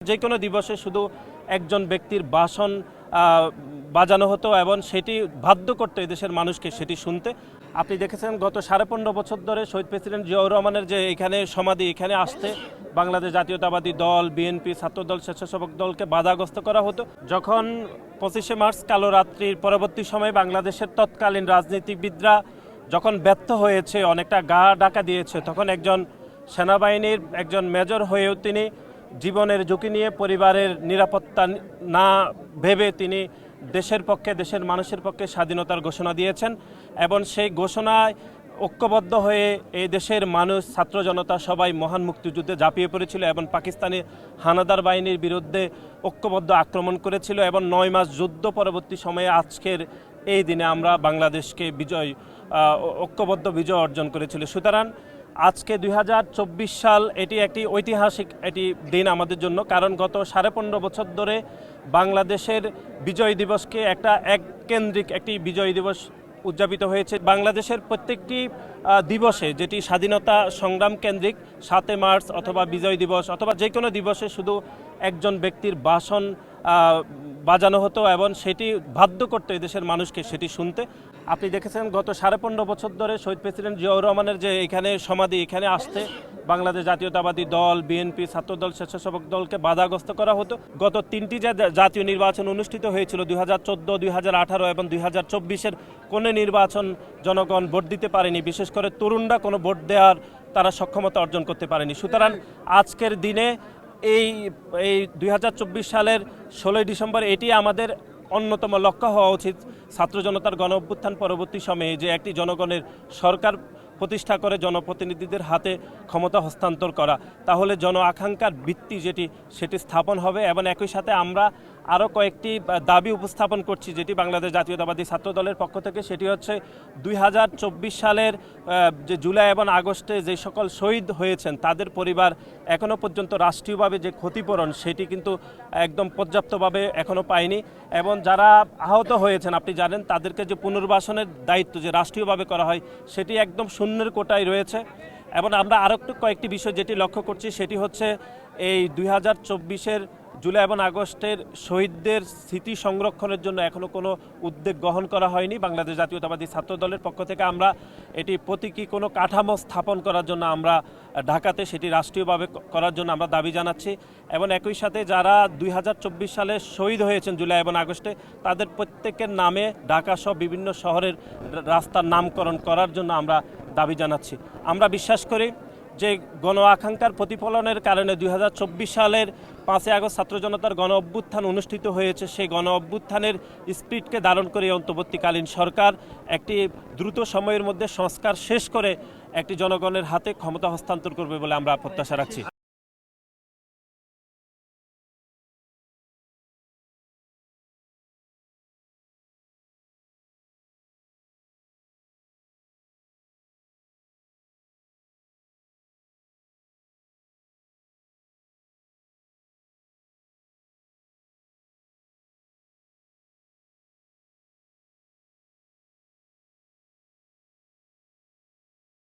যে কোনো দিবসে শুধু একজন ব্যক্তির ভাষণ বাজানো হতো এবং সেটি বাধ্য করতো এদেশের মানুষকে সেটি শুনতে। আপনি দেখেছেন গত 15.5 বছর ধরে শহীদ প্রেসিডেন্ট জিয়াউর রহমানের যে এখানে সমাধি, এখানে আসতে বাংলাদেশ জাতীয়তাবাদী দল, বিএনপি, ছাত্রদল, স্বেচ্ছাসেবক দলকে বাধাগ্রস্ত করা হতো। যখন 25শে মার্চ কালো রাত্রির পরবর্তী সময়ে বাংলাদেশের তৎকালীন রাজনীতিবিদরা যখন ব্যর্থ হয়েছে, অনেকটা গা ডাকা দিয়েছে, তখন একজন সেনাবাহিনীর একজন মেজর হয়েও তিনি জীবনের ঝুঁকি নিয়ে পরিবারের নিরাপত্তা না ভেবে তিনি দেশের পক্ষে, দেশের মানুষের পক্ষে স্বাধীনতার ঘোষণা দিয়েছেন এবং সেই ঘোষণায় ঐক্যবদ্ধ হয়ে এই দেশের মানুষ, ছাত্র জনতা সবাই মহান মুক্তিযুদ্ধে ঝাঁপিয়ে পড়েছিল এবং পাকিস্তানি হানাদার বাহিনীর বিরুদ্ধে ঐক্যবদ্ধ আক্রমণ করেছিল এবং 9 মাস যুদ্ধ পরবর্তী সময়ে আজকের এই দিনে আমরা বাংলাদেশকে ঐক্যবদ্ধ বিজয় অর্জন করেছিল। সুতরাং আজকে 2024 সাল এটি একটি ঐতিহাসিক দিন আমাদের জন্য, কারণ গত 15.5 বছর ধরে বাংলাদেশের বিজয় দিবসকে এককেন্দ্রিক একটি বিজয় দিবস উদযাপিত হয়েছে। বাংলাদেশের প্রত্যেকটি দিবসে, যেটি স্বাধীনতা সংগ্রাম কেন্দ্রিক, 7 মার্চ অথবা বিজয় দিবস অথবা যে কোনো দিবসে শুধু একজন ব্যক্তির ভাষণ বাজানো হতো এবং সেটি বাধ্য করতো এদেশের মানুষকে সেটি শুনতে। আপনি দেখেছেন গত 15.5 বছর ধরে শহীদ প্রেসিডেন্ট জিয়াউর রহমানের যে এখানে সমাধি, এখানে আসতে বাংলাদেশ জাতীয়তাবাদী দল, বিএনপি, ছাত্রদল, স্বেচ্ছাসেবক দলকে বাধাগ্রস্ত করা হতো। গত 3টি জাতীয় নির্বাচন অনুষ্ঠিত হয়েছিল, 2014, 2018 এবং 2024-এর কোনো নির্বাচন জনগণ ভোট দিতে পারেনি, বিশেষ করে তরুণরা কোনো ভোট দেওয়ার তারা সক্ষমতা অর্জন করতে পারেনি। সুতরাং আজকের দিনে এই 2024 সালের 16 ডিসেম্বর এটি আমাদের অন্যতম লক্ষ্য হওয়া উচিত, ছাত্র জনতার গণ অভ্যুত্থান পরবর্তী সময়ে যে একটি জনগণের সরকার প্রতিষ্ঠা করে জনপ্রতিনিধিদের হাতে ক্ষমতা হস্তান্তর করা, তাহলে জন আকাঙ্ক্ষার ভিত্তি সেটি স্থাপন হবে। এবং একই সাথে আমরা আরও কয়েকটি দাবি উপস্থাপন করছি, যেটি বাংলাদেশ জাতীয়তাবাদী ছাত্র দলের পক্ষ থেকে। সেটি হচ্ছে 2024 সালের যে জুলাই এবং আগস্টে যে সকল শহীদ হয়েছেন তাদের পরিবার এখনও পর্যন্ত রাষ্ট্রীয়ভাবে যে ক্ষতিপূরণ সেটি কিন্তু একদম পর্যাপ্তভাবে এখনও পায়নি, এবং যারা আহত হয়েছেন আপনি জানেন তাদেরকে যে পুনর্বাসনের দায়িত্ব যে রাষ্ট্রীয়ভাবে করা হয় সেটি একদম শূন্যের কোটায় রয়েছে। এবং আমরা আরও কয়েকটি বিষয় যেটি লক্ষ্য করছি সেটি হচ্ছে এই 2024-এর জুলাই এবং আগস্টের শহীদদের স্মৃতি সংরক্ষণের জন্য এখনও কোনো উদ্যোগ গ্রহণ করা হয়নি। বাংলাদেশ জাতীয়তাবাদী ছাত্র দলের পক্ষ থেকে আমরা এটি প্রতীকী কোনো কাঠামো স্থাপন করার জন্য আমরা ঢাকাতে সেটি রাষ্ট্রীয়ভাবে করার জন্য আমরা দাবি জানাচ্ছি। এবং একই সাথে যারা 2024 সালে শহীদ হয়েছেন জুলাই এবং আগস্টে, তাদের প্রত্যেকের নামে ঢাকাসহ বিভিন্ন শহরের রাস্তার নামকরণ করার জন্য আমরা দাবি জানাচ্ছি। আমরা বিশ্বাস করি যে গণ আকাঙ্ক্ষার প্রতিফলনের কারণে 2024 সালের 5 আগস্ট ছাত্র জনতার গণ অভ্যুত্থান অনুষ্ঠিত হয়েছে। সেই গণ অভ্যুত্থানের স্পিরিটকে ধারণ করে অন্তর্বর্তীকালীন সরকার একটি দ্রুত সময়ের মধ্যে সংস্কার শেষ করে একটি জনগণের হাতে ক্ষমতা হস্তান্তর করবে বলে আমরা প্রত্যাশা রাখছি।